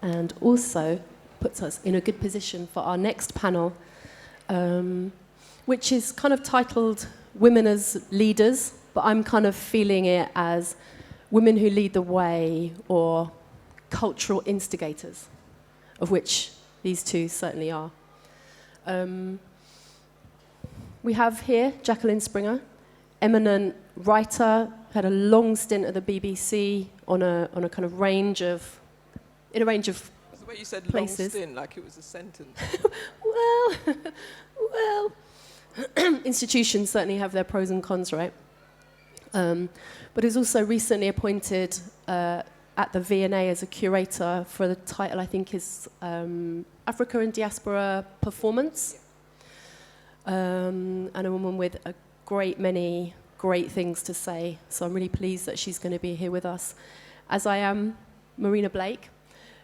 and also puts us in a good position for our next panel, which is kind of titled Women as Leaders, but I'm kind of feeling it as Women Who Lead the Way or Cultural Instigators, of which these two certainly are. We have here Jacqueline Springer, eminent writer, had a long stint at the BBC on a kind of range of The way you said places. Long stint, like it was a sentence. well, institutions certainly have their pros and cons, right? But is also recently appointed at the V&A as a curator for the title, I think, is Africa and Diaspora Performance. And a woman with a great many great things to say. So I'm really pleased that she's going to be here with us. As I am Marina Blake,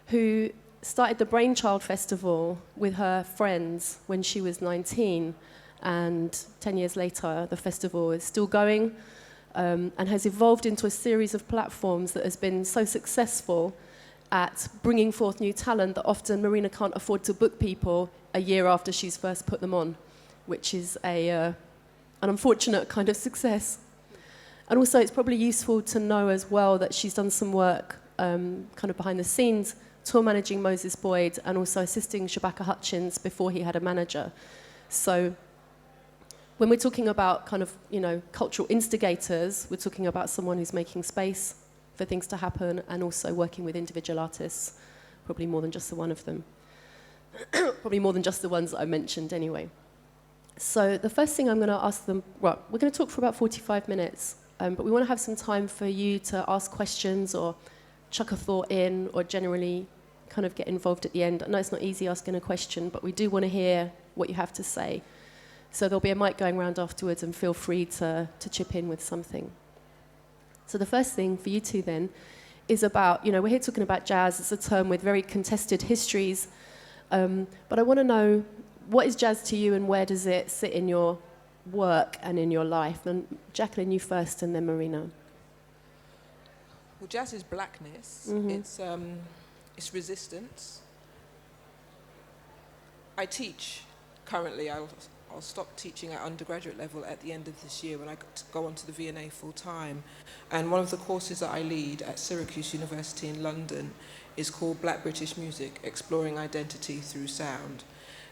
who started the Brainchild Festival with her friends when she was 19. And 10 years later, the festival is still going and has evolved into a series of platforms that has been so successful at bringing forth new talent that often Marina can't afford to book people a year after she's first put them on, which is an unfortunate kind of success. And also it's probably useful to know as well that she's done some work kind of behind the scenes, tour managing Moses Boyd and also assisting Shabaka Hutchins before he had a manager. So when we're talking about kind of, cultural instigators, we're talking about someone who's making space for things to happen and also working with individual artists, probably more than just the one of them. Probably more than just the ones that I mentioned anyway. So the first thing I'm going to ask them, we're going to talk for about 45 minutes, but we want to have some time for you to ask questions or chuck a thought in or generally kind of get involved at the end. I know it's not easy asking a question, but we do want to hear what you have to say. So there'll be a mic going around afterwards and feel free to chip in with something. So the first thing for you two then is about, we're here talking about jazz. It's a term with very contested histories. But I want to know, what is jazz to you and where does it sit in your work and in your life? And Jacqueline, you first and then Marina. Well, jazz is blackness. Mm-hmm. It's resistance. I teach currently. I'll stop teaching at undergraduate level at the end of this year when I go on to the V&A full time. And one of the courses that I lead at Syracuse University in London is called Black British Music, Exploring Identity Through Sound.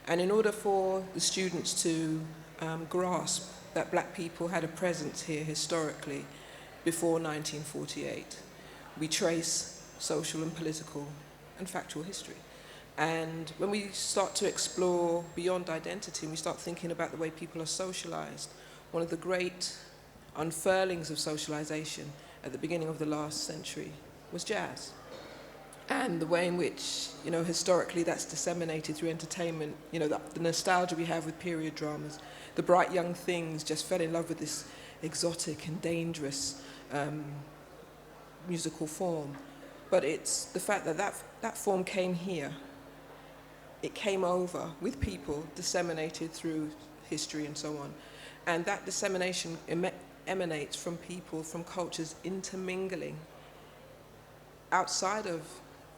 And in order for the students to grasp that black people had a presence here historically before 1948, we trace social and political and factual history. And when we start to explore beyond identity and we start thinking about the way people are socialized, one of the great unfurlings of socialization at the beginning of the last century was jazz. And the way in which, historically that's disseminated through entertainment, the nostalgia we have with period dramas, the bright young things just fell in love with this exotic and dangerous musical form. But it's the fact that form came here. It came over with people, disseminated through history and so on. And that dissemination emanates from people, from cultures intermingling outside of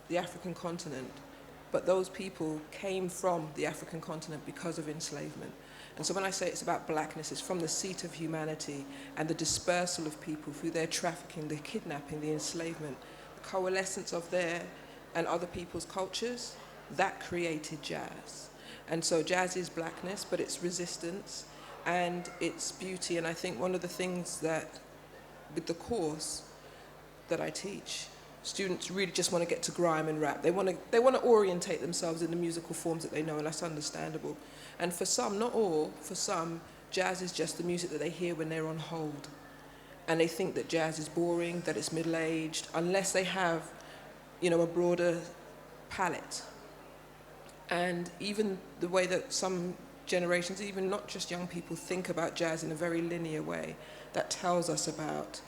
the African continent. But those people came from the African continent because of enslavement. And so when I say it's about blackness, it's from the seat of humanity and the dispersal of people through their trafficking, the kidnapping, the enslavement, the coalescence of their and other people's cultures. That created jazz. And so jazz is blackness, but it's resistance and it's beauty. And I think one of the things that, with the course that I teach, students really just want to get to grime and rap. They want to orientate themselves in the musical forms that they know, and that's understandable. And for some, not all, for some, jazz is just the music that they hear when they're on hold. And they think that jazz is boring, that it's middle-aged, unless they have, a broader palette. And even the way that some generations, even not just young people, think about jazz in a very linear way, that tells us about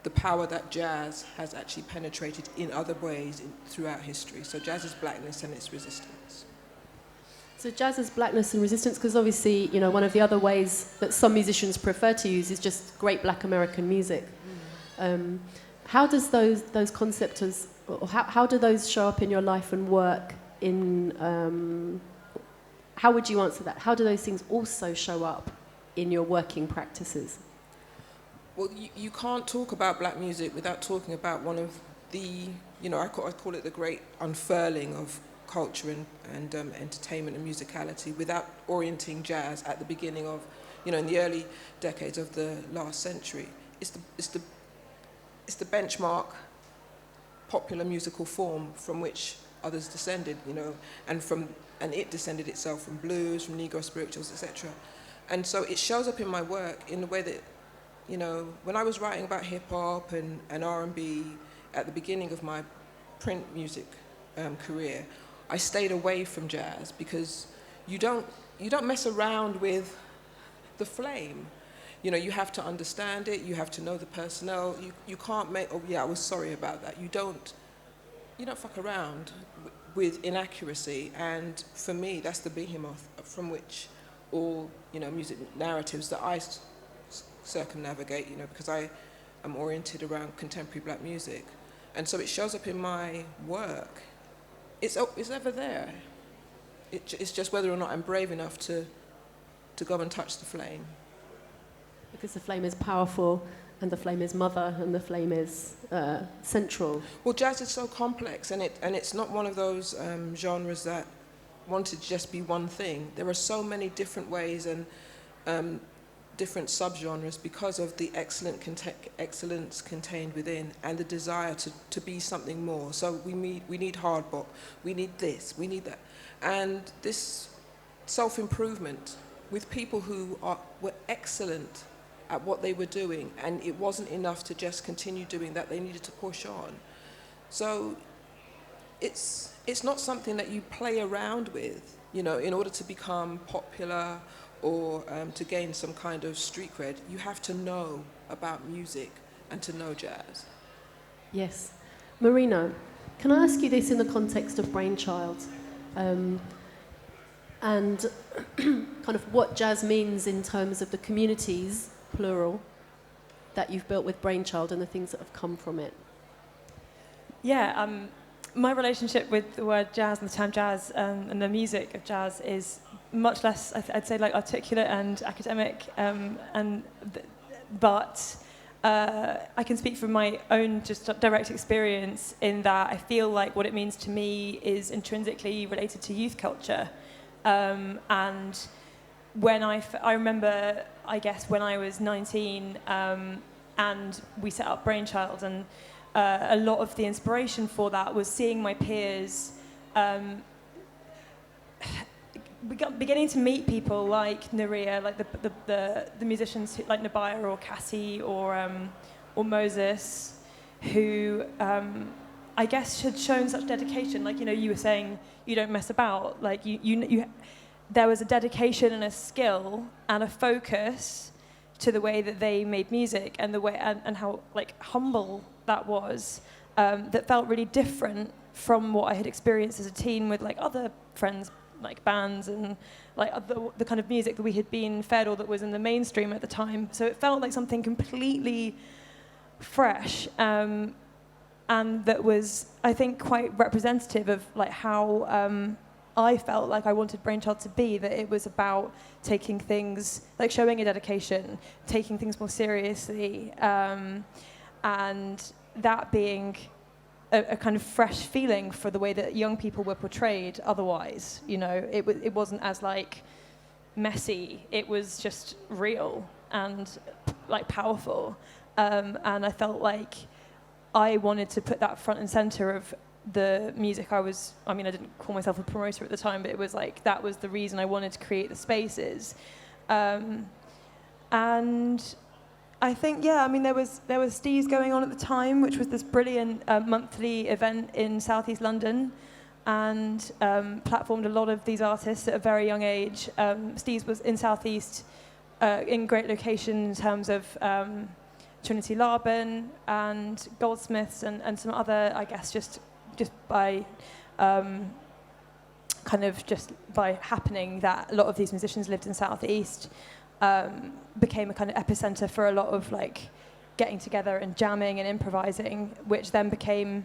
the power that jazz has actually penetrated in other ways throughout history. So jazz is blackness and it's resistance. So jazz is blackness and resistance, because obviously, one of the other ways that some musicians prefer to use is just great black American music. how does those concepts, or how do those show up in your life and work in, how would you answer that? How do those things also show up in your working practices? Well, you can't talk about black music without talking about one of the, I call it the great unfurling of culture and entertainment and musicality, without orienting jazz at the beginning of, in the early decades of the last century. It's the benchmark popular musical form from which others descended, and it descended itself from blues, from Negro spirituals, etc. And so it shows up in my work in the way that, when I was writing about hip hop and R&B at the beginning of my print music career, I stayed away from jazz because you don't mess around with the flame. You have to understand it, you have to know the personnel, you can't make, oh yeah, I was sorry about that. You don't fuck around with inaccuracy, and for me, that's the behemoth from which all, music narratives that I circumnavigate, because I am oriented around contemporary black music. And so it shows up in my work. It's ever there. It's just whether or not I'm brave enough to go and touch the flame. Because the flame is powerful, and the flame is mother, and the flame is central. Well, jazz is so complex, and it's not one of those genres that wanted to just be one thing. There are so many different ways and different subgenres because of the excellence contained within, and the desire to be something more. So we need hard bop, we need this, we need that, and this self-improvement with people who were excellent at what they were doing, and it wasn't enough to just continue doing that. They needed to push on. So it's not something that you play around with, in order to become popular or to gain some kind of street cred. You have to know about music and to know jazz. Yes. Marina, can I ask you this in the context of Brainchild? And kind of what jazz means in terms of the communities, plural, that you've built with Brainchild and the things that have come from it. Yeah, my relationship with the word jazz and the term jazz and the music of jazz is much less, I'd say, like articulate and academic, but I can speak from my own just direct experience in that I feel like what it means to me is intrinsically related to youth culture. And when I remember, I guess, when I was 19 and we set up Brainchild, and a lot of the inspiration for that was seeing my peers beginning to meet people like Naria, like the musicians like Nabaya or Cassie or Moses, who I guess had shown such dedication. Like, you were saying, you don't mess about. Like, you there was a dedication and a skill and a focus to the way that they made music, and the way and how like humble that was, that felt really different from what I had experienced as a teen with like other friends, like bands and like the kind of music that we had been fed or that was in the mainstream at the time. So it felt like something completely fresh, and that was, I think, quite representative of like how I felt like I wanted Brainchild to be, that it was about taking things, like showing a dedication, taking things more seriously, and that being a kind of fresh feeling for the way that young people were portrayed otherwise. It wasn't as like messy, it was just real and like powerful, and I felt like I wanted to put that front and center of the music I didn't call myself a promoter at the time, but it was like, that was the reason I wanted to create the spaces. And I think, there was Steez going on at the time, which was this brilliant monthly event in Southeast London, and platformed a lot of these artists at a very young age. Steez was in Southeast, in great location in terms of Trinity Laban and Goldsmiths and some other, I guess, just by just by happening that a lot of these musicians lived in Southeast, became a kind of epicenter for a lot of like getting together and jamming and improvising, which then became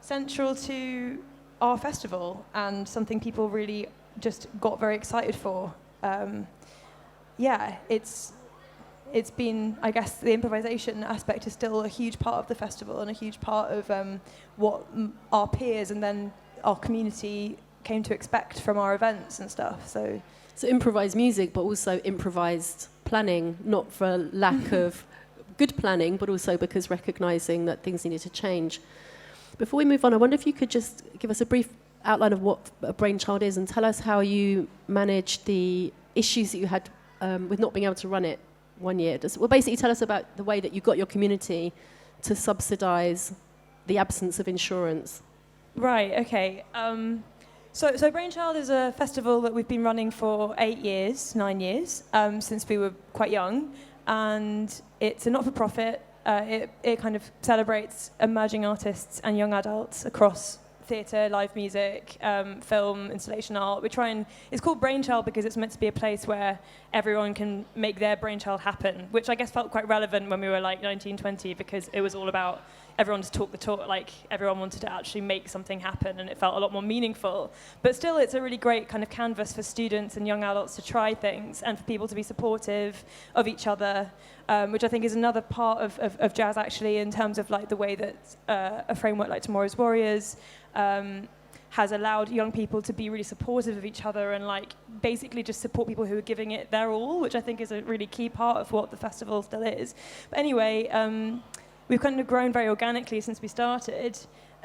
central to our festival and something people really just got very excited for. It's been, I guess, the improvisation aspect is still a huge part of the festival and a huge part of what our peers and then our community came to expect from our events and stuff. So improvised music, but also improvised planning, not for lack of good planning, but also because recognising that things needed to change. Before we move on, I wonder if you could just give us a brief outline of what a Brainchild is and tell us how you managed the issues that you had with not being able to run it one year. Basically tell us about the way that you got your community to subsidise the absence of insurance. Right, okay. So Brainchild is a festival that we've been running for 9 years, since we were quite young. And it's a not-for-profit. It kind of celebrates emerging artists and young adults across theatre, live music, film, installation art. It's called Brainchild because it's meant to be a place where everyone can make their brainchild happen, which I guess felt quite relevant when we were like 19, 20, because it was all about everyone to talk the talk, like everyone wanted to actually make something happen, and it felt a lot more meaningful. But still, it's a really great kind of canvas for students and young adults to try things and for people to be supportive of each other, which I think is another part of jazz, actually, in terms of like the way that a framework like Tomorrow's Warriors has allowed young people to be really supportive of each other and like basically just support people who are giving it their all, which I think is a really key part of what the festival still is. But anyway, we've kind of grown very organically since we started.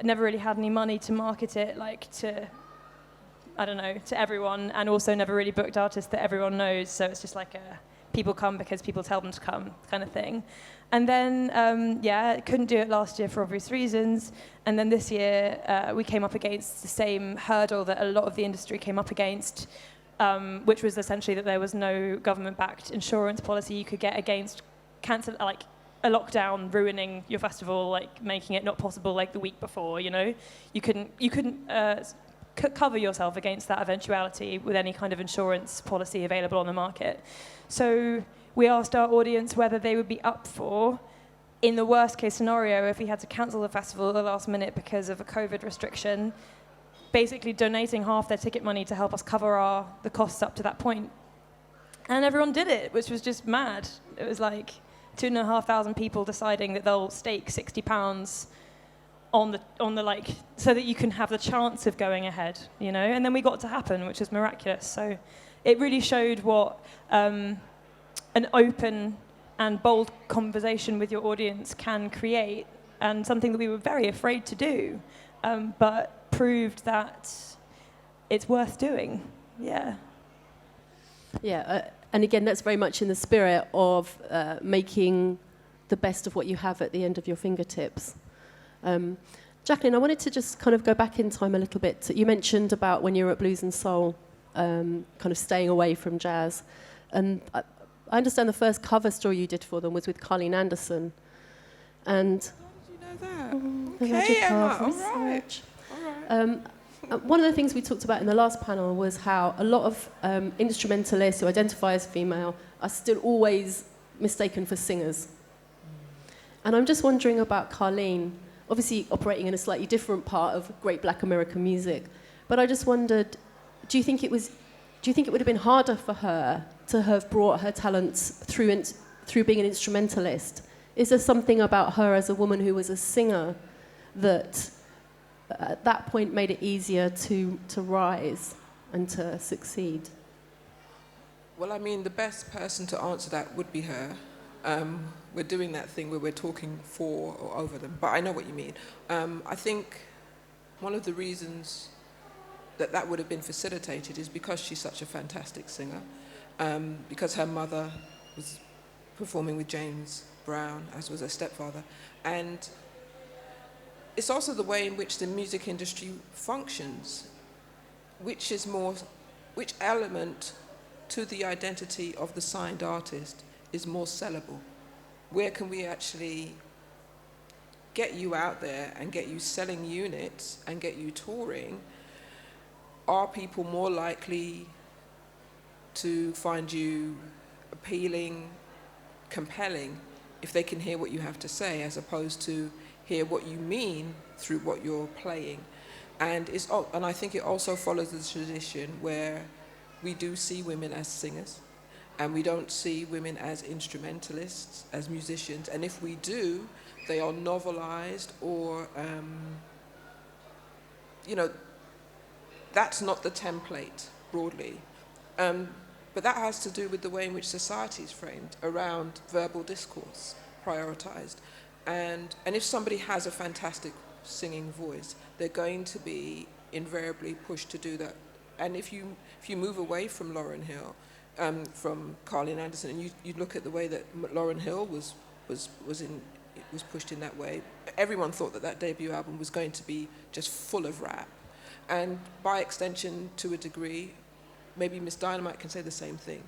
Never really had any money to market it to everyone, and also never really booked artists that everyone knows. So it's just like people come because people tell them to come kind of thing. And then, couldn't do it last year for obvious reasons. And then this year, we came up against the same hurdle that a lot of the industry came up against, which was essentially that there was no government-backed insurance policy you could get against a lockdown ruining your festival, like making it not possible like the week before, you know? You couldn't cover yourself against that eventuality with any kind of insurance policy available on the market. So we asked our audience whether they would be up for, in the worst case scenario, if we had to cancel the festival at the last minute because of a COVID restriction, basically donating half their ticket money to help us cover the costs up to that point. And everyone did it, which was just mad. It was like 2,500 people deciding that they'll stake £60 on the so that you can have the chance of going ahead, you know. And then we got to happen, which is miraculous. So it really showed what an open and bold conversation with your audience can create, and something that we were very afraid to do, but proved that it's worth doing. Yeah. Yeah, and again, that's very much in the spirit of making the best of what you have at the end of your fingertips. Jacqueline, I wanted to just kind of go back in time a little bit. You mentioned about when you were at Blues and Soul, kind of staying away from jazz. And I understand the first cover story you did for them was with Carleen Anderson. And how did you know that? Okay, Emma, all right. One of the things we talked about in the last panel was how a lot of instrumentalists who identify as female are still always mistaken for singers. And I'm just wondering about Carleen, obviously operating in a slightly different part of great black American music. But I just wondered, do you think it would have been harder for her to have brought her talents through being an instrumentalist? Is there something about her as a woman who was a singer that at that point made it easier to rise and to succeed? Well, I mean, the best person to answer that would be her. We're doing that thing where we're talking for or over them, but I know what you mean. I think one of the reasons that would have been facilitated is because she's such a fantastic singer, because her mother was performing with James Brown, as was her stepfather, and it's also the way in which the music industry functions, which element to the identity of the signed artist is more sellable. Where can we actually get you out there and get you selling units and get you touring? Are people more likely to find you appealing, compelling if they can hear what you have to say, as opposed to hear what you mean through what you're playing. And I think it also follows the tradition where we do see women as singers, and we don't see women as instrumentalists, as musicians. And if we do, they are novelized, or that's not the template broadly. But that has to do with the way in which society is framed around verbal discourse, prioritized. And if somebody has a fantastic singing voice, they're going to be invariably pushed to do that. And if you move away from Lauryn Hill, from Carlin Anderson, and you look at the way that Lauryn Hill was pushed in that way, everyone thought that debut album was going to be just full of rap. And by extension, to a degree, maybe Miss Dynamite can say the same thing.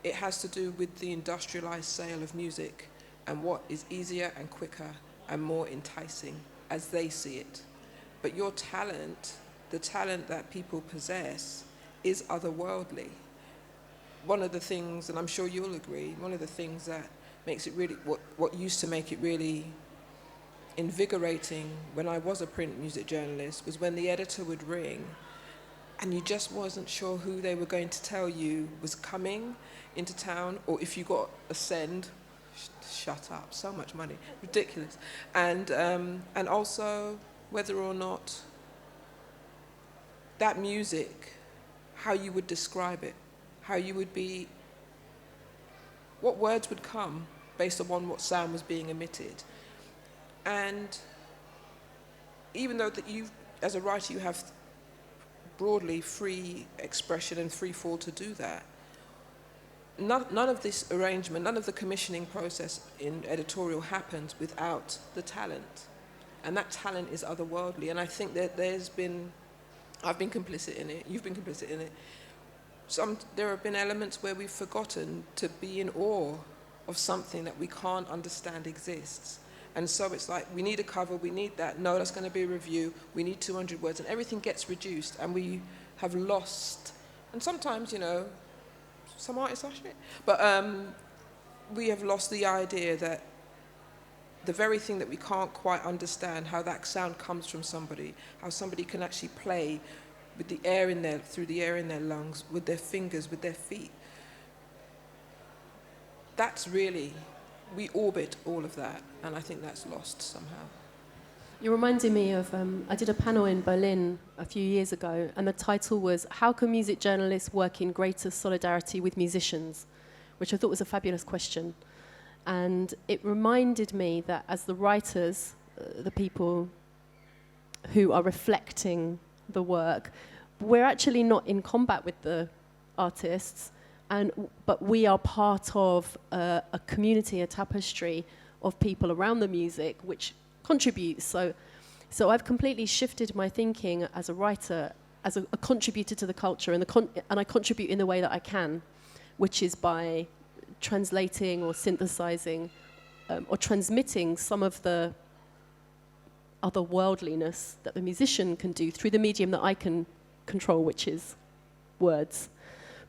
It has to do with the industrialized sale of music and what is easier and quicker and more enticing as they see it. But your talent, the talent that people possess, is otherworldly. One of the things, and I'm sure you'll agree, one of the things that makes it really, what used to make it really invigorating when I was a print music journalist, was when the editor would ring and you just wasn't sure who they were going to tell you was coming into town, or if you got a send, shut up, so much money, ridiculous. And also whether or not that music, how you would describe it, how you would be, what words would come based upon what sound was being emitted. And even though that you, as a writer, you have broadly free expression and free fall to do that, none of this arrangement, none of the commissioning process in editorial happens without the talent. And that talent is otherworldly. And I think that I've been complicit in it, you've been complicit in it. There have been elements where we've forgotten to be in awe of something that we can't understand exists. And so it's like, we need a cover, we need that. No, that's going to be a review. We need 200 words. And everything gets reduced. And we have lost, and sometimes, some artists are shit, but we have lost the idea that the very thing that we can't quite understand, how that sound comes from somebody, how somebody can actually play with the air in their, through the air in their lungs, with their fingers, with their feet. That's really, we orbit all of that, and I think that's lost somehow. You're reminding me of, I did a panel in Berlin a few years ago, and the title was, How Can Music Journalists Work in Greater Solidarity with Musicians? Which I thought was a fabulous question. And it reminded me that as the writers, the people who are reflecting the work, we're actually not in combat with the artists, but we are part of a community, a tapestry of people around the music, which contributes. So I've completely shifted my thinking as a writer, as a contributor to the culture, and I contribute in the way that I can, which is by translating or synthesizing or transmitting some of the otherworldliness that the musician can do through the medium that I can control, which is words.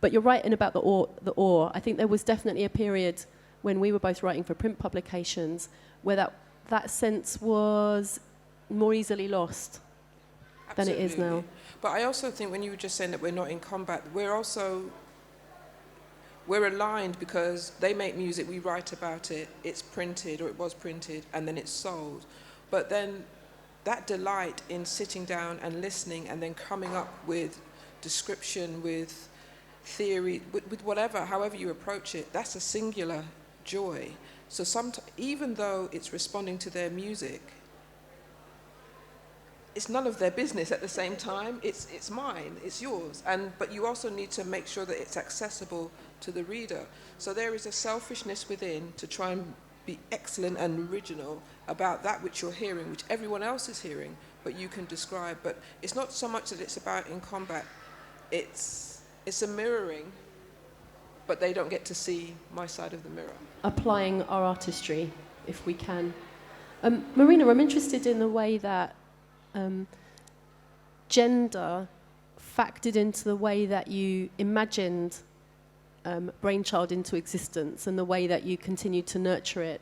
But you're right in about the awe. I think there was definitely a period when we were both writing for print publications where that sense was more easily lost than it is now. But I also think when you were just saying that we're not in combat, we're aligned because they make music, we write about it, it's printed, or it was printed, and then it's sold. But then that delight in sitting down and listening and then coming up with description, with theory, with whatever, however you approach it, that's a singular joy. So even though it's responding to their music, it's none of their business at the same time. It's mine, it's yours. But you also need to make sure that it's accessible to the reader. So there is a selfishness within to try and be excellent and original about that which you're hearing, which everyone else is hearing, but you can describe. But it's not so much that it's about in combat. It's a mirroring, but they don't get to see my side of the mirror. Applying our artistry, if we can. Marina, I'm interested in the way that gender factored into the way that you imagined Brainchild into existence and the way that you continued to nurture it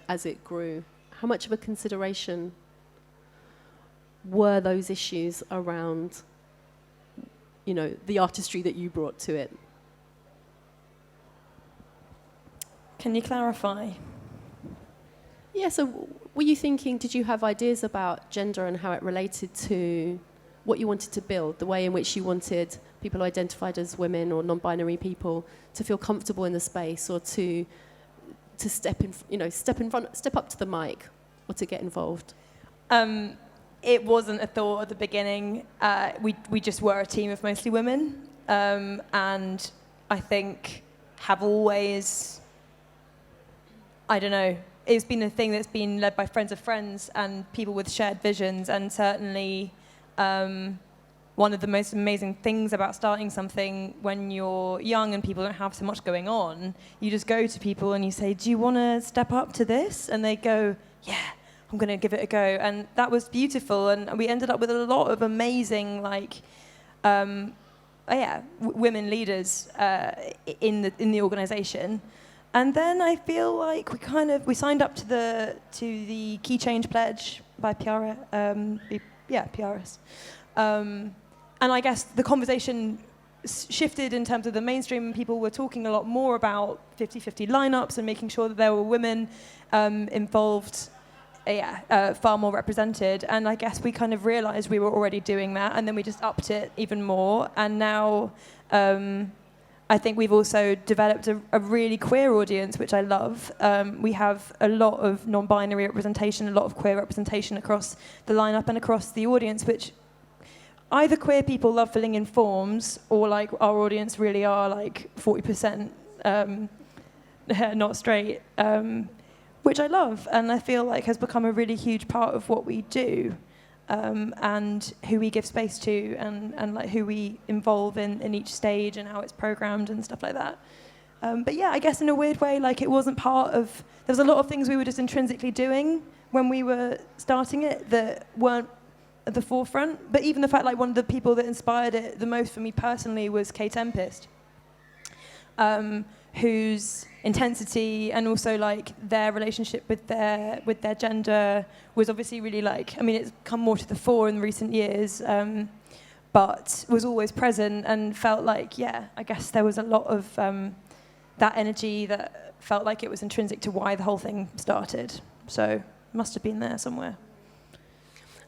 as it grew, how much of a consideration were those issues around, you know, the artistry that you brought to it? Can you clarify? Yeah, so were you thinking, did you have ideas about gender and how it related to what you wanted to build, the way in which you wanted people identified as women or non-binary people to feel comfortable in the space, or to step up to the mic, or to get involved? It wasn't a thought at the beginning. We just were a team of mostly women, and I think have always, I don't know, it's been a thing that's been led by friends of friends and people with shared visions, and certainly one of the most amazing things about starting something when you're young and people don't have so much going on, you just go to people and you say, do you want to step up to this? And they go, yeah, I'm going to give it a go. And that was beautiful, and we ended up with a lot of amazing, women leaders in the organisation. And then I feel like we signed up to the Key Change Pledge by PRS. And I guess the conversation shifted in terms of the mainstream. People were talking a lot more about 50-50 lineups and making sure that there were women involved, far more represented. And I guess we kind of realised we were already doing that, and then we just upped it even more. And now I think we've also developed a really queer audience, which I love. We have a lot of non-binary representation, a lot of queer representation across the lineup and across the audience, which either queer people love filling in forms, or like our audience really are like 40% not straight, which I love, and I feel like has become a really huge part of what we do, and who we give space to, and like who we involve in each stage and how it's programmed and stuff like that. But yeah, I guess in a weird way, like it wasn't part of, there was a lot of things we were just intrinsically doing when we were starting it that weren't at the forefront. But even the fact, like, one of the people that inspired it the most for me personally was Kay Tempest, whose intensity and also like their relationship with their gender was obviously really like, I mean, it's come more to the fore in recent years, but was always present, and felt like, yeah, I guess there was a lot of that energy that felt like it was intrinsic to why the whole thing started. So must have been there somewhere.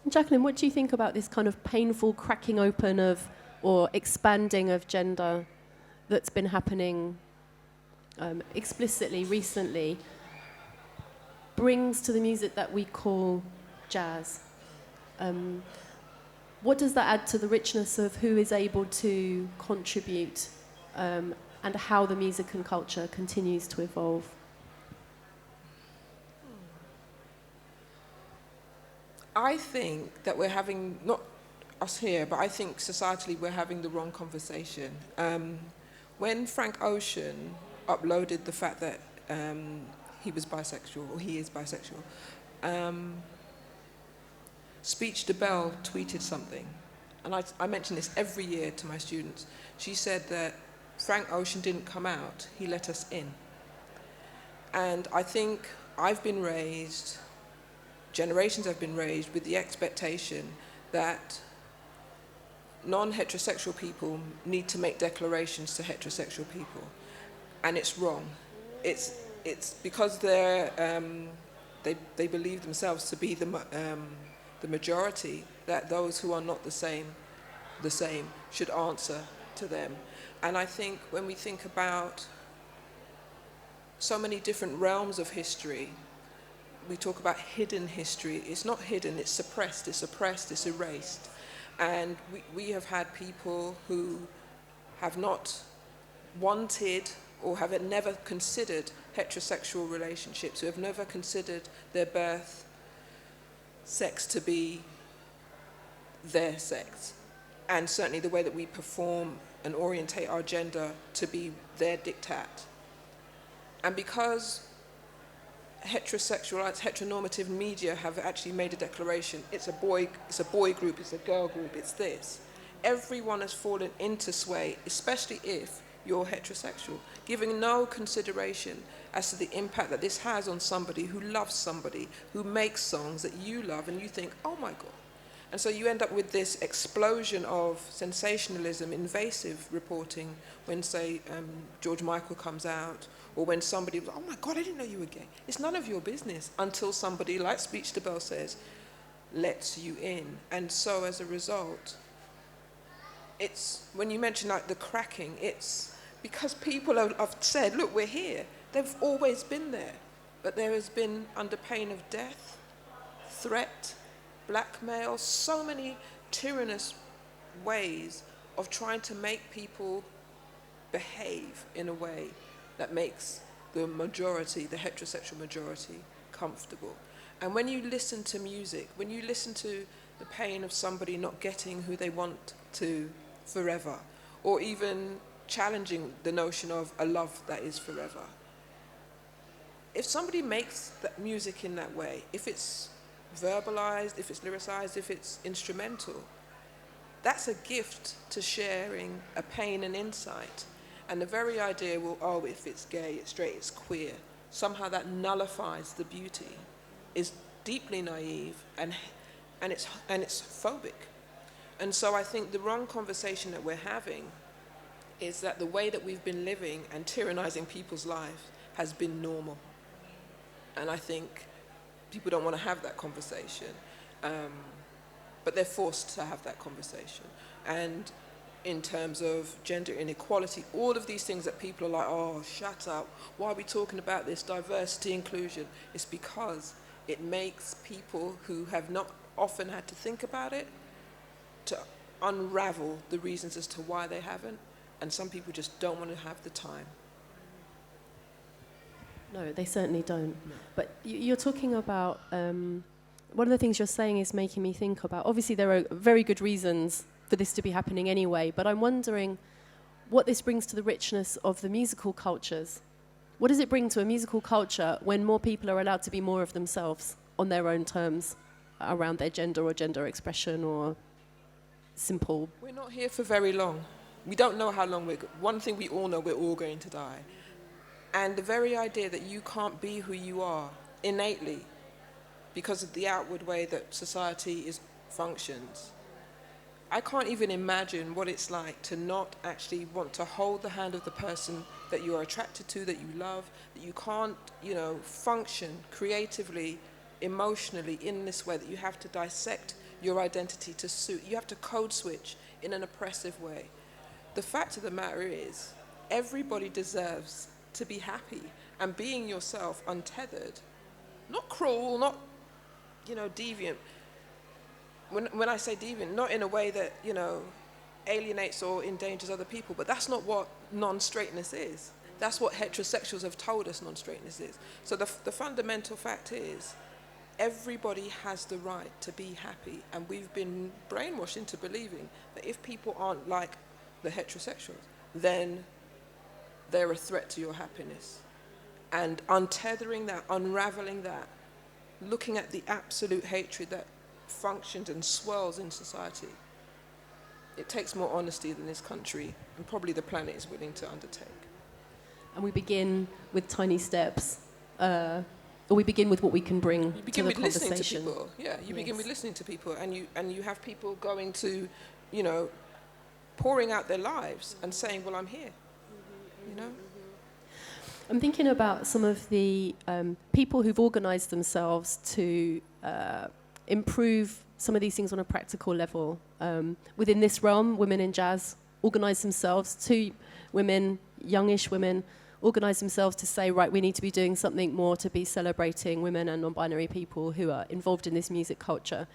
Jacqueline, what do you think about this kind of painful cracking open of, or expanding of gender that's been happening explicitly recently, brings to the music that we call jazz? What does that add to the richness of who is able to contribute, and how the music and culture continues to evolve? I think that we're having, not us here, but I think societally we're having the wrong conversation. When Frank Ocean uploaded the fact that he was bisexual, or he is bisexual, Speech DeBelle tweeted something, and I mention this every year to my students. She said that Frank Ocean didn't come out, he let us in. And I think I've been raised, generations have been raised with the expectation that non-heterosexual people need to make declarations to heterosexual people, and it's wrong. It's because they believe themselves to be the majority, that those who are not the same should answer to them. And I think when we think about so many different realms of history, we talk about hidden history. It's not hidden, it's suppressed, it's oppressed, it's erased. And we have had people who have not wanted or have never considered heterosexual relationships, who have never considered their birth sex to be their sex. And certainly the way that we perform and orientate our gender to be their diktat. And because heterosexualized, heteronormative media have actually made a declaration, it's a boy group, it's a girl group, it's this. Everyone has fallen into sway, especially if you're heterosexual, giving no consideration as to the impact that this has on somebody who loves somebody, who makes songs that you love, and you think, oh my God. And so you end up with this explosion of sensationalism, invasive reporting when, say, George Michael comes out, or when somebody was, oh my God, I didn't know you were gay. It's none of your business until somebody, like Speech to Bell says, lets you in. And so as a result, it's, when you mention like the cracking, it's because people have said, look, we're here. They've always been there. But there has been, under pain of death, threat, blackmail, so many tyrannous ways of trying to make people behave in a way that makes the majority, the heterosexual majority, comfortable. And when you listen to music, when you listen to the pain of somebody not getting who they want to forever, or even challenging the notion of a love that is forever, if somebody makes that music in that way, if it's verbalized, if it's lyricized, if it's instrumental, that's a gift to sharing a pain and insight. And the very idea, well, oh, if it's gay, it's straight, it's queer, somehow that nullifies the beauty, is deeply naive and it's phobic. And so I think the wrong conversation that we're having is that the way that we've been living and tyrannizing people's lives has been normal. And I think people don't want to have that conversation, but they're forced to have that conversation. And in terms of gender inequality, all of these things that people are like, oh, shut up, why are we talking about this diversity, inclusion? It's because it makes people who have not often had to think about it to unravel the reasons as to why they haven't, and some people just don't want to have the time. No, they certainly don't. No. But you're talking about, one of the things you're saying is making me think about, obviously there are very good reasons for this to be happening anyway, but I'm wondering what this brings to the richness of the musical cultures. What does it bring to a musical culture when more people are allowed to be more of themselves on their own terms around their gender or gender expression or simple? We're not here for very long. We don't know how long one thing we all know, we're all going to die. And the very idea that you can't be who you are innately because of the outward way that society functions, I can't even imagine what it's like to not actually want to hold the hand of the person that you are attracted to, that you love, that you can't, function creatively, emotionally in this way, that you have to dissect your identity to suit. You have to code switch in an oppressive way. The fact of the matter is, everybody deserves to be happy, and being yourself untethered, not cruel, not, deviant. When I say deviant, not in a way that, alienates or endangers other people, but that's not what non-straightness is. That's what heterosexuals have told us non-straightness is. So the fundamental fact is, everybody has the right to be happy, and we've been brainwashed into believing that if people aren't like the heterosexuals, then they're a threat to your happiness. And untethering that, unraveling that, looking at the absolute hatred that functions and swirls in society, it takes more honesty than this country and probably the planet is willing to undertake. And we begin with tiny steps, or we begin with what we can bring to the conversation. You begin with listening to people. Yeah, you begin with listening to people, and you have people going to, pouring out their lives and saying, well, I'm here. I'm thinking about some of the people who've organised themselves to improve some of these things on a practical level. Within this realm, women in jazz organise themselves. 2 women, youngish women, organise themselves to say, right, we need to be doing something more to be celebrating women and non-binary people who are involved in this music culture.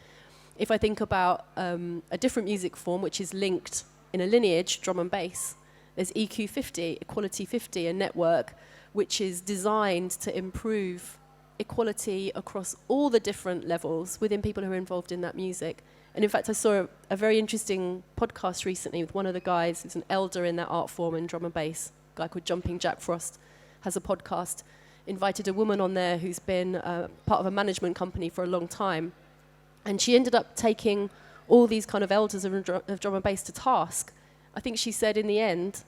If I think about a different music form which is linked in a lineage, drum and bass, there's EQ50, Equality 50, a network which is designed to improve equality across all the different levels within people who are involved in that music. And in fact, I saw a very interesting podcast recently with one of the guys who's an elder in that art form in drum and bass, a guy called Jumping Jack Frost, has a podcast, invited a woman on there who's been part of a management company for a long time. And she ended up taking all these kind of elders of drum and bass to task. I think she said in the end,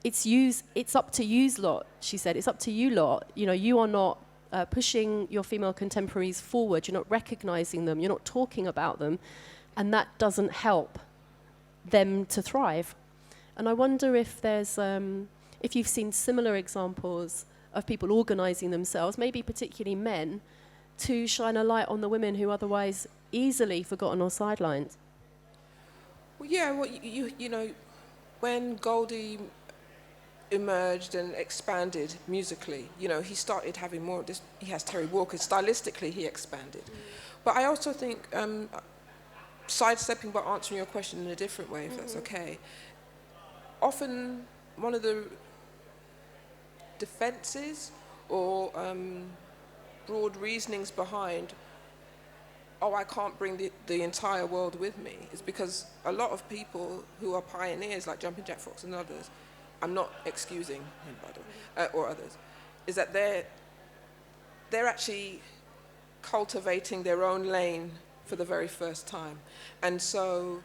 it's up to you lot, she said. It's up to you lot. You know, you are not pushing your female contemporaries forward. You're not recognizing them. You're not talking about them. And that doesn't help them to thrive. And I wonder if there's, if you've seen similar examples of people organizing themselves, maybe particularly men, to shine a light on the women who otherwise easily forgotten or sidelined. Well, yeah, well, you know, when Goldie emerged and expanded musically, you know, he started having more, he has Terry Walker, stylistically he expanded. But I also think, sidestepping but answering your question in a different way, if that's okay, often one of the defenses or broad reasonings behind, oh, I can't bring the entire world with me, is because a lot of people who are pioneers, like Jumping Jack Fox and others, I'm not excusing him, by the way, or others, is that they're actually cultivating their own lane for the very first time. And so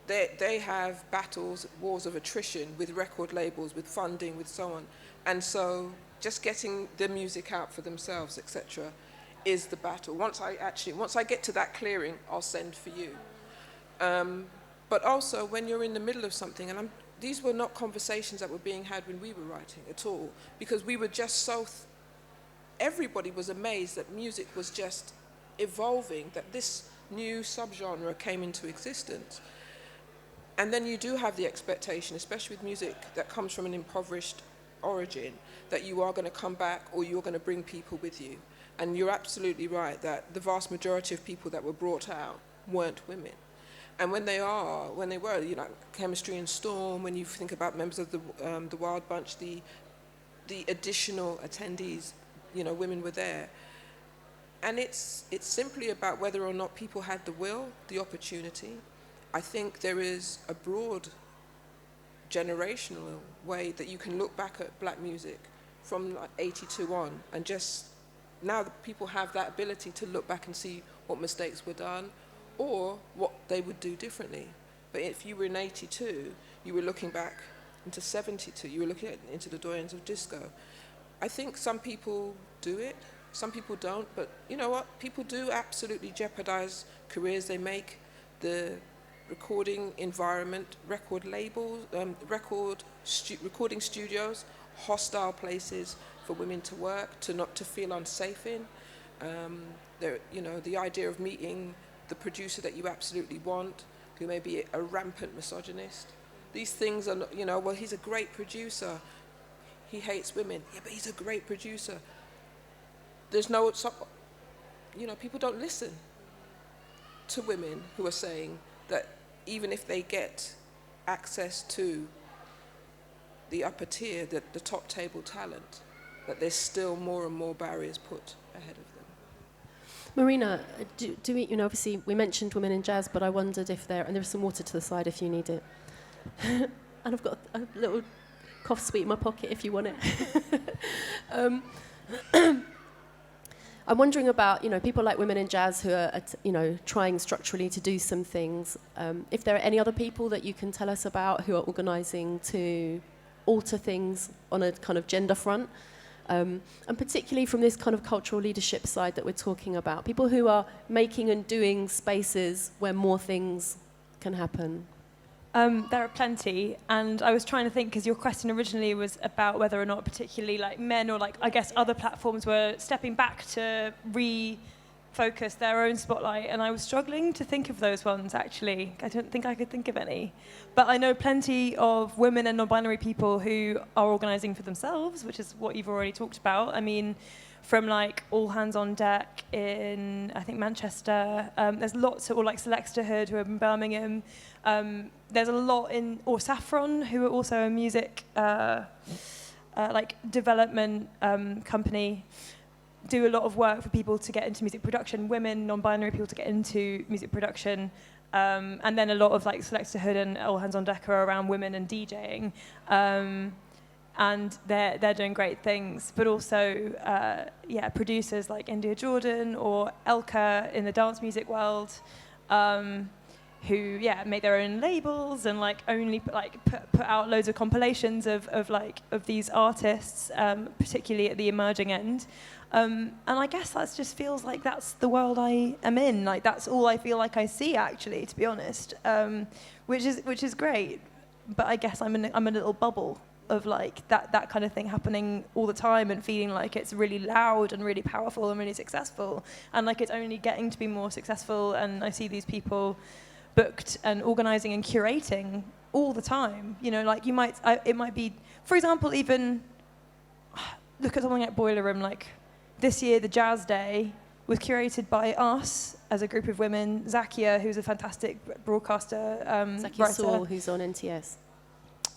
they have battles, wars of attrition with record labels, with funding, with so on. And so just getting the music out for themselves, etc., is the battle. Once I get to that clearing, I'll send for you. But also, when you're in the middle of something, and these were not conversations that were being had when we were writing at all, because we were just so, everybody was amazed that music was just evolving, that this new subgenre came into existence. And then you do have the expectation, especially with music that comes from an impoverished origin, that you are going to come back or you're going to bring people with you. And you're absolutely right that the vast majority of people that were brought out weren't women. And when they were, you know, Chemistry and Storm, when you think about members of the Wild Bunch, the additional attendees, you know, women were there. And it's simply about whether or not people had the will, the opportunity. I think there is a broad generational way that you can look back at black music from like 82 on, and just now that people have that ability to look back and see what mistakes were done or what they would do differently. But if you were in 82, you were looking back into 72, you were looking into the doyens of disco. I think some people do it, some people don't, but you know what? People do absolutely jeopardize careers they make, the recording environment, record labels, recording studios, hostile places for women to work, not to feel unsafe in. You know, the idea of meeting the producer that you absolutely want, who may be a rampant misogynist. These things are, you know, well, he's a great producer. He hates women. Yeah, but he's a great producer. There's no, you know, people don't listen to women who are saying that even if they get access to the upper tier, the top table talent, that there's still more and more barriers put ahead of them. Marina, do we, you know, obviously we mentioned women in jazz, but I wondered if and there's some water to the side if you need it. And I've got a little cough sweet in my pocket if you want it. I'm wondering about, you know, people like Women in Jazz who are, you know, trying structurally to do some things. If there are any other people that you can tell us about who are organising to alter things on a kind of gender front, and particularly from this kind of cultural leadership side that we're talking about, people who are making and doing spaces where more things can happen. There are plenty, and I was trying to think, because your question originally was about whether or not particularly like men or like, I guess, other platforms were stepping back to refocus their own spotlight, and I was struggling to think of those ones, actually. I don't think I could think of any. But I know plenty of women and non-binary people who are organising for themselves, which is what you've already talked about. I mean, from like All Hands on Deck in, I think, Manchester. There's lots of, or like Selectorhood who are in Birmingham. There's a lot in, or Saffron, who are also a music like development company, do a lot of work for people to get into music production, women, non-binary people to get into music production. And then a lot of like Selectorhood and All Hands on Deck are around women and DJing. And they're doing great things, but also producers like India Jordan or Elka in the dance music world, who make their own labels and like only put out loads of compilations of these artists, particularly at the emerging end. And I guess that just feels like that's the world I am in. Like that's all I feel like I see, actually, to be honest, which is great. But I guess I'm in a little bubble of like that kind of thing happening all the time and feeling like it's really loud and really powerful and really successful, and like it's only getting to be more successful. And I see these people booked and organising and curating all the time. You know, like it might be, for example, even look at something like Boiler Room. Like this year, the Jazz Day was curated by us as a group of women. Zakia, who's a fantastic broadcaster, Zakia writer. Saul, who's on NTS.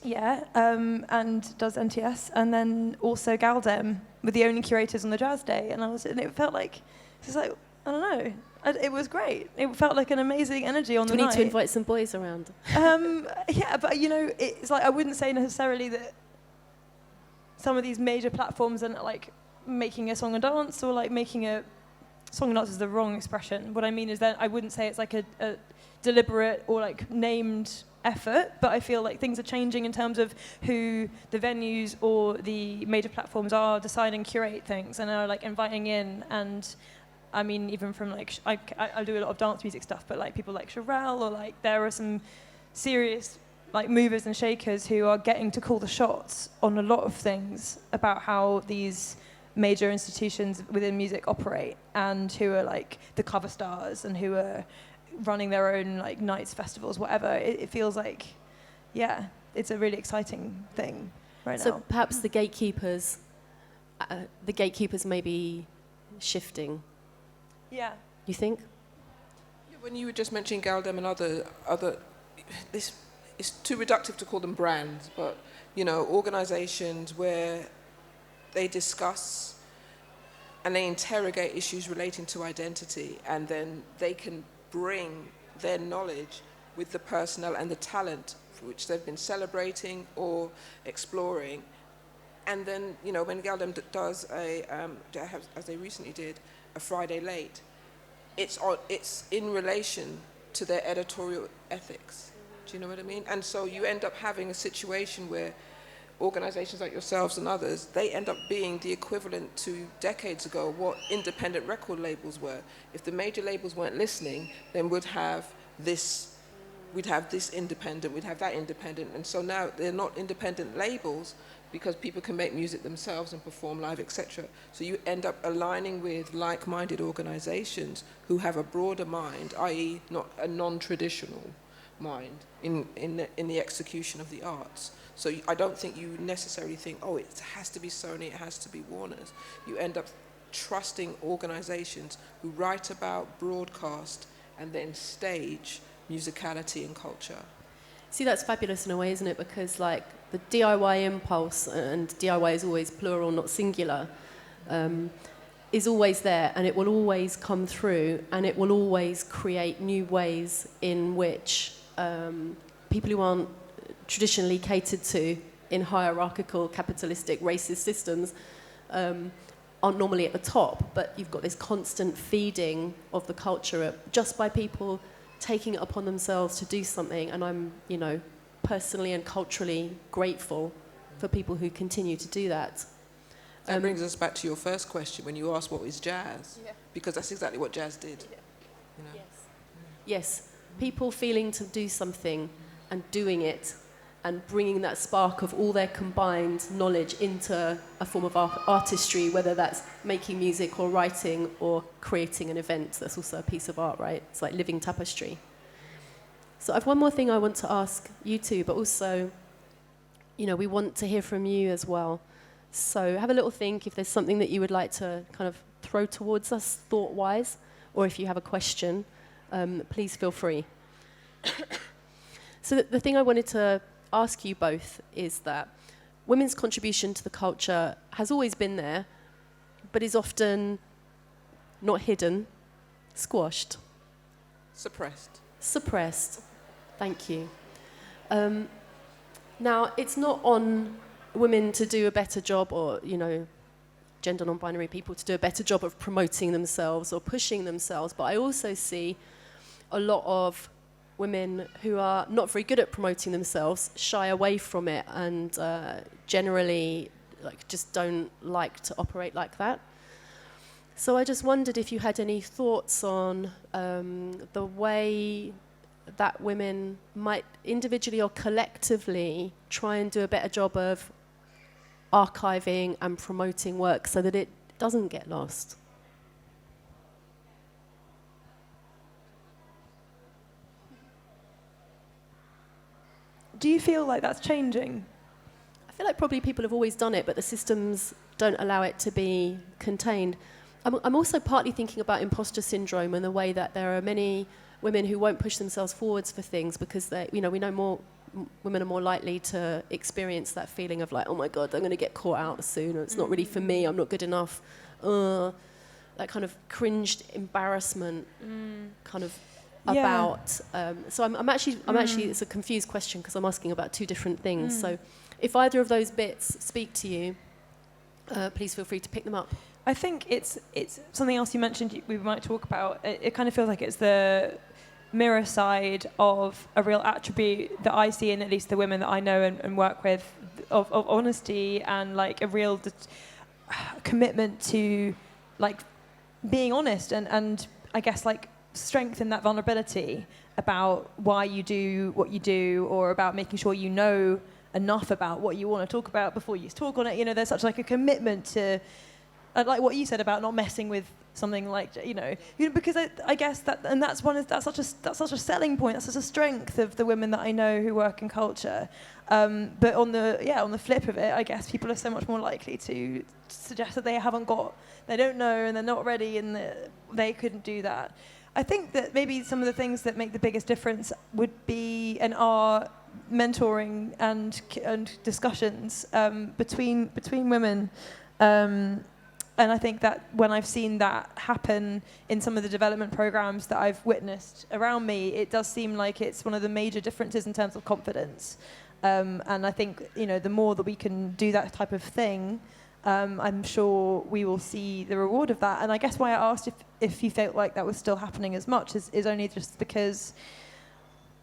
Yeah, and does NTS, and then also Galdem were the only curators on the Jazz Day, and it felt like, it's like, I don't know, it was great. It felt like an amazing energy on the night. Do we need to invite some boys around? Yeah, but you know, it's like I wouldn't say necessarily that some of these major platforms are like making a song and dance, or like making a song and dance is the wrong expression. What I mean is that I wouldn't say it's like a deliberate or like named effort, but I feel like things are changing in terms of who the venues or the major platforms are deciding to curate things and are like inviting in. And I mean, even from like I do a lot of dance music stuff, but like people like Sherelle, or like there are some serious like movers and shakers who are getting to call the shots on a lot of things about how these major institutions within music operate, and who are like the cover stars and who are running their own like nights, festivals, whatever. It feels like, it's a really exciting thing right now. So perhaps the gatekeepers may be shifting. Yeah. You think? Yeah, when you were just mentioning Galdem and other, this it's too reductive to call them brands, but you know, organisations where they discuss and they interrogate issues relating to identity, and then they can bring their knowledge with the personnel and the talent for which they've been celebrating or exploring. And then, you know, when Galdem does as they recently did, a Friday Late, it's in relation to their editorial ethics. Do you know what I mean? And so you end up having a situation where organizations like yourselves and others, they end up being the equivalent to decades ago what independent record labels were. If the major labels weren't listening, then we'd have this independent, we'd have that independent. And so now they're not independent labels because people can make music themselves and perform live, etc. So you end up aligning with like-minded organizations who have a broader mind, i.e. not a non-traditional mind in the execution of the arts. So I don't think you necessarily think, oh, it has to be Sony, it has to be Warner's. You end up trusting organizations who write about, broadcast, and then stage musicality and culture. See, that's fabulous in a way, isn't it? Because like the DIY impulse, and DIY is always plural, not singular, is always there, and it will always come through, and it will always create new ways in which people who aren't traditionally catered to in hierarchical, capitalistic, racist systems aren't normally at the top, but you've got this constant feeding of the culture just by people taking it upon themselves to do something. And I'm, you know, personally and culturally grateful for people who continue to do that. That brings us back to your first question when you asked what is jazz, because that's exactly what jazz did. You know? Yes, people feeling to do something and doing it, and bringing that spark of all their combined knowledge into a form of artistry, whether that's making music or writing or creating an event. That's also a piece of art, right? It's like living tapestry. So I've one more thing I want to ask you two, but also, you know, we want to hear from you as well. So have a little think if there's something that you would like to kind of throw towards us thought-wise, or if you have a question, please feel free. So the thing I wanted to ask you both is that women's contribution to the culture has always been there, but is often not hidden, squashed. Suppressed. Thank you. Now, it's not on women to do a better job, or, you know, gender non-binary people to do a better job of promoting themselves or pushing themselves, but I also see a lot of women who are not very good at promoting themselves shy away from it and generally just don't like to operate like that. So I just wondered if you had any thoughts on the way that women might individually or collectively try and do a better job of archiving and promoting work so that it doesn't get lost. Do you feel like that's changing? I feel like probably people have always done it, but the systems don't allow it to be contained. I'm also partly thinking about imposter syndrome and the way that there are many women who won't push themselves forwards for things because we know more women are more likely to experience that feeling of like, oh my God, I'm going to get caught out soon, or it's not really for me, I'm not good enough. That kind of cringed embarrassment kind of about. So I'm actually, it's a confused question because I'm asking about two different things. So if either of those bits speak to you, please feel free to pick them up. I think it's something else you mentioned we might talk about. It kind of feels like it's the mirror side of a real attribute that I see in at least the women that I know and work with of honesty and like a real commitment to like being honest and I guess like strength in that vulnerability about why you do what you do or about making sure you know enough about what you want to talk about before you talk on it. You know, there's such like a commitment to like what you said about not messing with something like because I guess that's such a selling point. That's such a strength of the women that I know who work in culture. But on the flip of it, I guess people are so much more likely to suggest that they don't know and they're not ready and they couldn't do that. I think that maybe some of the things that make the biggest difference would be and are mentoring and discussions between women. And I think that when I've seen that happen in some of the development programs that I've witnessed around me, it does seem like it's one of the major differences in terms of confidence. And I think, the more that we can do that type of thing, I'm sure we will see the reward of that. And I guess why I asked if you felt like that was still happening as much is only just because,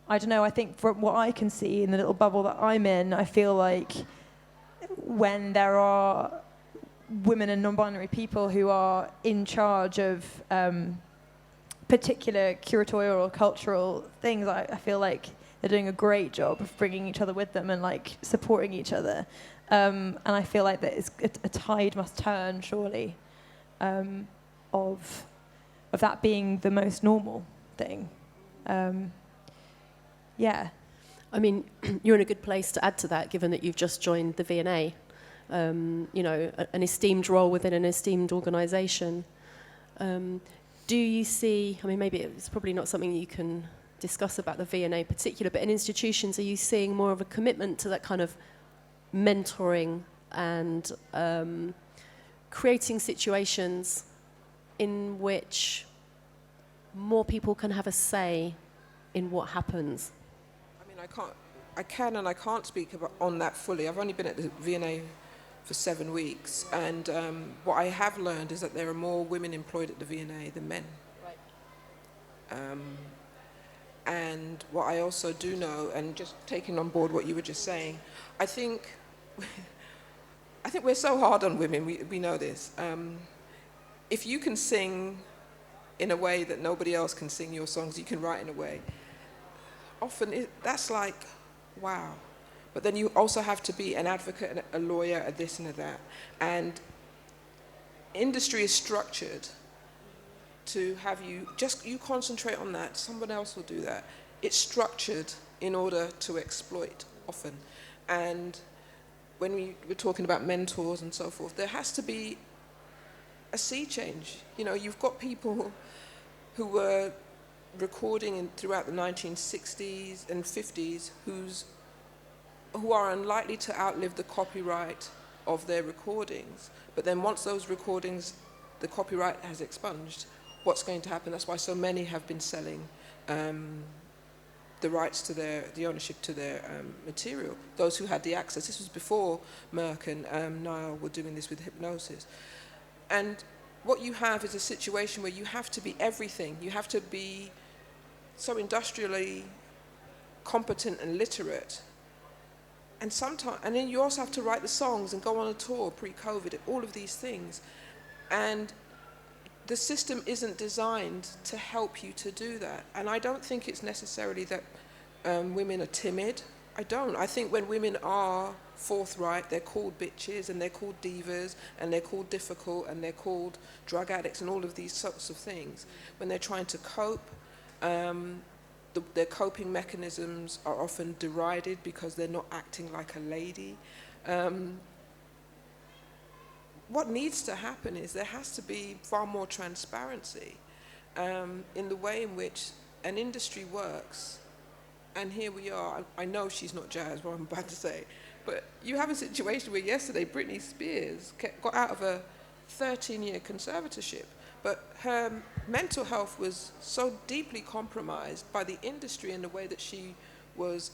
I don't know, I think from what I can see in the little bubble that I'm in, I feel like when there are women and non-binary people who are in charge of particular curatorial or cultural things, I feel like they're doing a great job of bringing each other with them and like supporting each other. And I feel like that a tide must turn, surely, of that being the most normal thing. Yeah. I mean, you're in a good place to add to that, given that you've just joined the V&A. An esteemed role within an esteemed organisation. Do you see, I mean, maybe it's probably not something you can discuss about the V&A in particular, but in institutions, are you seeing more of a commitment to that kind of mentoring and creating situations in which more people can have a say in what happens? I mean, I can and I can't speak on that fully. I've only been at the V&A for 7 weeks, and what I have learned is that there are more women employed at the V&A than men. Right. And what I also do know, and just taking on board what you were just saying, I think we're so hard on women. We know this. If you can sing in a way that nobody else can sing your songs, you can write in a way. Often that's like, wow. But then you also have to be an advocate, a lawyer, a this and a that. And industry is structured to have you concentrate on that. Someone else will do that. It's structured in order to exploit often. And when we were talking about mentors and so forth, there has to be a sea change. You've got people who were recording throughout the 1960s and 50s who are unlikely to outlive the copyright of their recordings. But then once those recordings, the copyright has expunged, what's going to happen? That's why so many have been selling the rights to the ownership to their material. Those who had the access. This was before Merck and Niall were doing this with hypnosis. And what you have is a situation where you have to be everything. You have to be so industrially competent and literate. And then you also have to write the songs and go on a tour pre-COVID, all of these things. And the system isn't designed to help you to do that. And I don't think it's necessarily that women are timid. I don't. I think when women are forthright, they're called bitches and they're called divas and they're called difficult and they're called drug addicts and all of these sorts of things. When they're trying to cope, their coping mechanisms are often derided because they're not acting like a lady. What needs to happen is there has to be far more transparency in the way in which an industry works. And here we are. I know she's not jazz, what I'm about to say, but you have a situation where yesterday Britney Spears got out of a 13-year conservatorship, but her mental health was so deeply compromised by the industry and the way that she was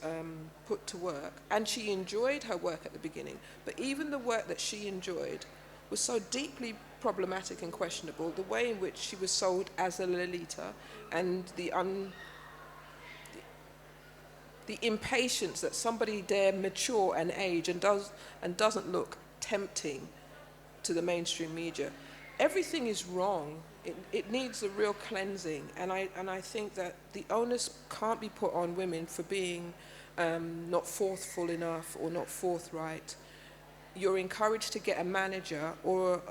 put to work. And she enjoyed her work at the beginning, but even the work that she enjoyed was so deeply problematic and questionable, the way in which she was sold as a Lolita and the impatience that somebody dare mature and age and doesn't look tempting to the mainstream media. Everything is wrong. It needs a real cleansing, and I think that the onus can't be put on women for being not forthful enough or not forthright. You're encouraged to get a manager or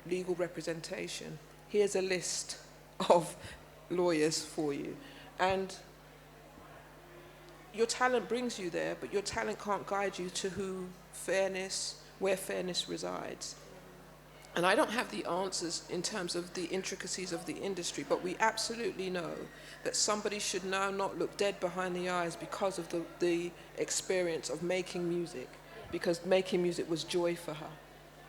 legal representation. Here's a list of lawyers for you, and your talent brings you there, but your talent can't guide you to where fairness resides. And I don't have the answers in terms of the intricacies of the industry, but we absolutely know that somebody should now not look dead behind the eyes because of the experience of making music, because making music was joy for her.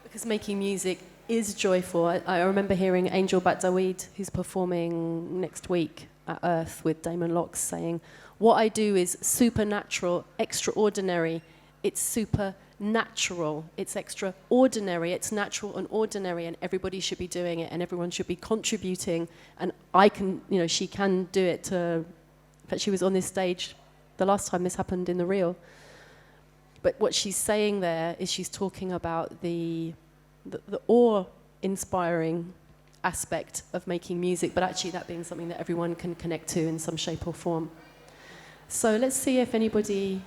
Because making music is joyful. I remember hearing Angel Bat-Dawid, who's performing next week at Earth with Damon Locks, saying, "What I do is supernatural, extraordinary. It's supernatural. It's extraordinary. It's natural and ordinary, and everybody should be doing it, and everyone should be contributing. And she can do it." In fact, she was on this stage the last time this happened in the Real. But what she's saying there is she's talking about the awe-inspiring aspect of making music, but actually that being something that everyone can connect to in some shape or form. So let's see if anybody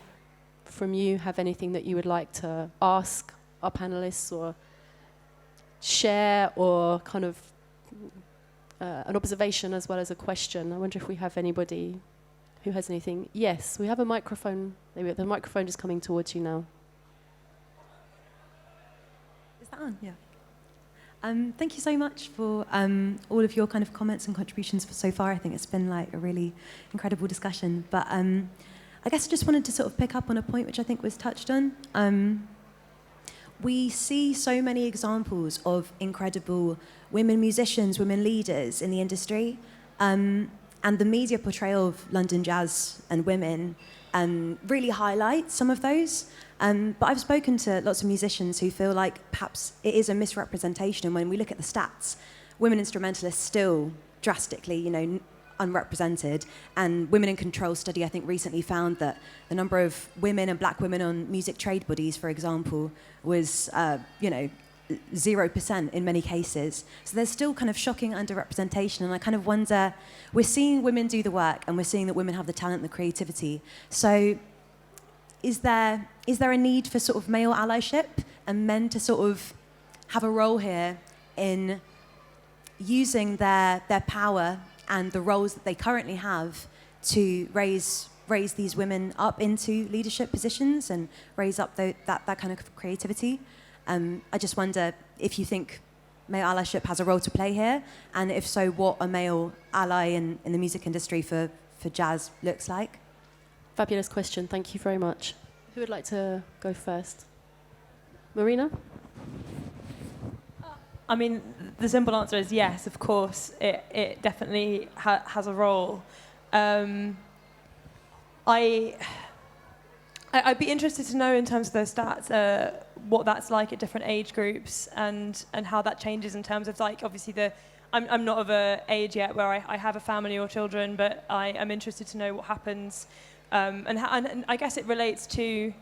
from you have anything that you would like to ask our panelists or share, or kind of an observation as well as a question. I wonder if we have anybody who has anything. Yes, we have a microphone. Maybe the microphone is coming towards you now. Is that on? Yeah. Thank you so much for all of your kind of comments and contributions so far. I think it's been like a really incredible discussion. But I guess I just wanted to sort of pick up on a point which I think was touched on. We see so many examples of incredible women musicians, women leaders in the industry, and the media portrayal of London jazz and women really highlights some of those. But I've spoken to lots of musicians who feel like perhaps it is a misrepresentation, and when we look at the stats, women instrumentalists still drastically, unrepresented. And Women in Control study, I think, recently found that the number of women and black women on music trade bodies, for example, was 0% in many cases. So there's still kind of shocking underrepresentation, and I kind of wonder, we're seeing women do the work, and we're seeing that women have the talent and the creativity. So is there a need for sort of male allyship and men to sort of have a role here in using their power and the roles that they currently have to raise these women up into leadership positions and raise up that kind of creativity? I just wonder if you think male allyship has a role to play here, and if so, what a male ally in the music industry for jazz looks like. Fabulous question. Thank you very much. Who would like to go first? Marina? I mean, the simple answer is yes, of course. It definitely has a role. I'd be interested to know, in terms of those stats, what that's like at different age groups, and how that changes in terms of, like, obviously I'm not of an age yet where I have a family or children, but I am interested to know what happens And I guess it relates to,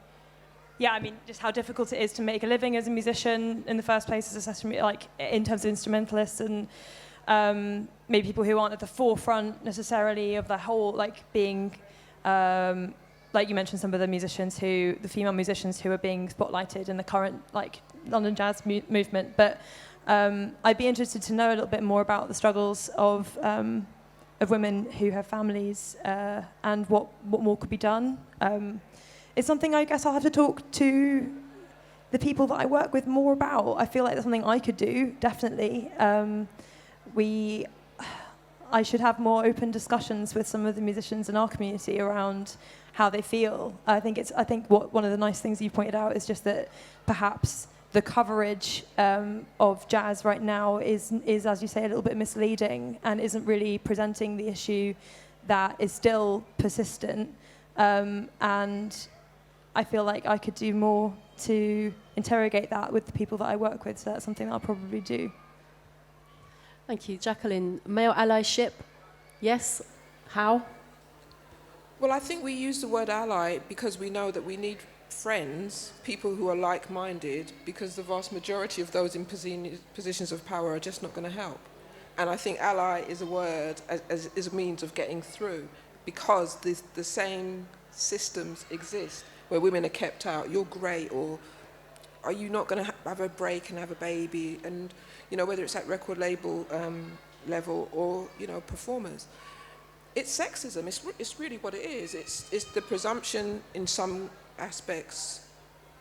yeah, I mean, just how difficult it is to make a living as a musician in the first place, as a session, like in terms of instrumentalists, and maybe people who aren't at the forefront necessarily of the whole, like being, like you mentioned, some of the female musicians who are being spotlighted in the current like London jazz movement. But I'd be interested to know a little bit more about the struggles of women who have families and what more could be done. It's something I guess I'll have to talk to the people that I work with more about. I feel like that's something I could do, definitely. I should have more open discussions with some of the musicians in our community around how they feel. I think one of the nice things you pointed out is just that perhaps the coverage of jazz right now is, as you say, a little bit misleading and isn't really presenting the issue that is still persistent. And I feel like I could do more to interrogate that with the people that I work with, so that's something that I'll probably do. Thank you. Jacqueline, male allyship, yes? How? Well, I think we use the word ally because we know that we need friends, people who are like-minded, because the vast majority of those in positions of power are just not going to help. And I think ally is a word, is a means of getting through, because the same systems exist where women are kept out. You're great, or are you not going to have a break and have a baby? And, you know, whether it's at record label level or, you know, performers. It's sexism. It's really what it is. It's the presumption in some aspects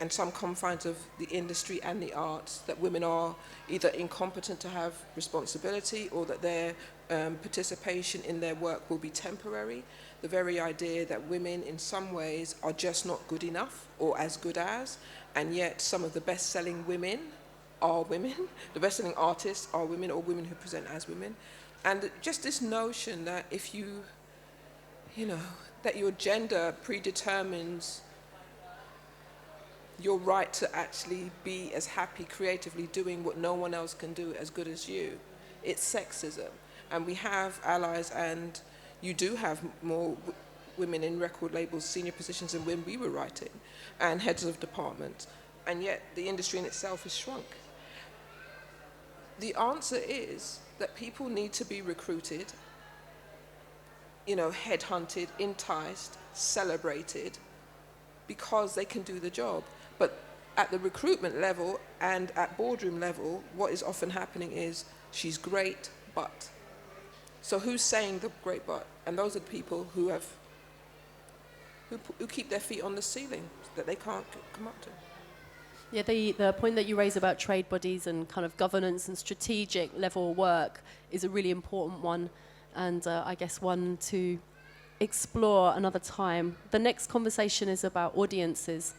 and some confines of the industry and the arts that women are either incompetent to have responsibility or that their participation in their work will be temporary. The very idea that women in some ways are just not good enough or as good as, and yet some of the best-selling women are women, the best-selling artists are women, or women who present as women. And just this notion that if you know, that your gender predetermines your right to actually be as happy creatively doing what no one else can do as good as you, it's sexism. And we have allies, and you do have more women in record labels, senior positions than when we were writing, and heads of departments, and yet the industry in itself has shrunk. The answer is that people need to be recruited, you know, headhunted, enticed, celebrated, because they can do the job. But at the recruitment level and at boardroom level, what is often happening is, she's great, but. So who's saying the great but? And those are the people who keep their feet on the ceiling that they can't come up to. Yeah, the point that you raise about trade bodies and kind of governance and strategic level work is a really important one, and I guess one to explore another time. The next conversation is about audiences,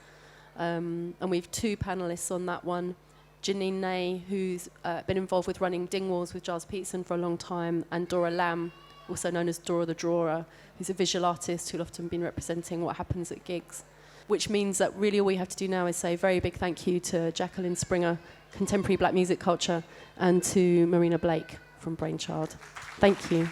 and we have two panelists on that one. Janine Ney, who's been involved with running Dingwalls with Giles Peterson for a long time, and Dora Lamb, also known as Dora the Drawer, who's a visual artist who'll often been representing what happens at gigs. Which means that really all we have to do now is say a very big thank you to Jacqueline Springer, Contemporary Black Music Culture, and to Marina Blake from Brainchild. Thank you.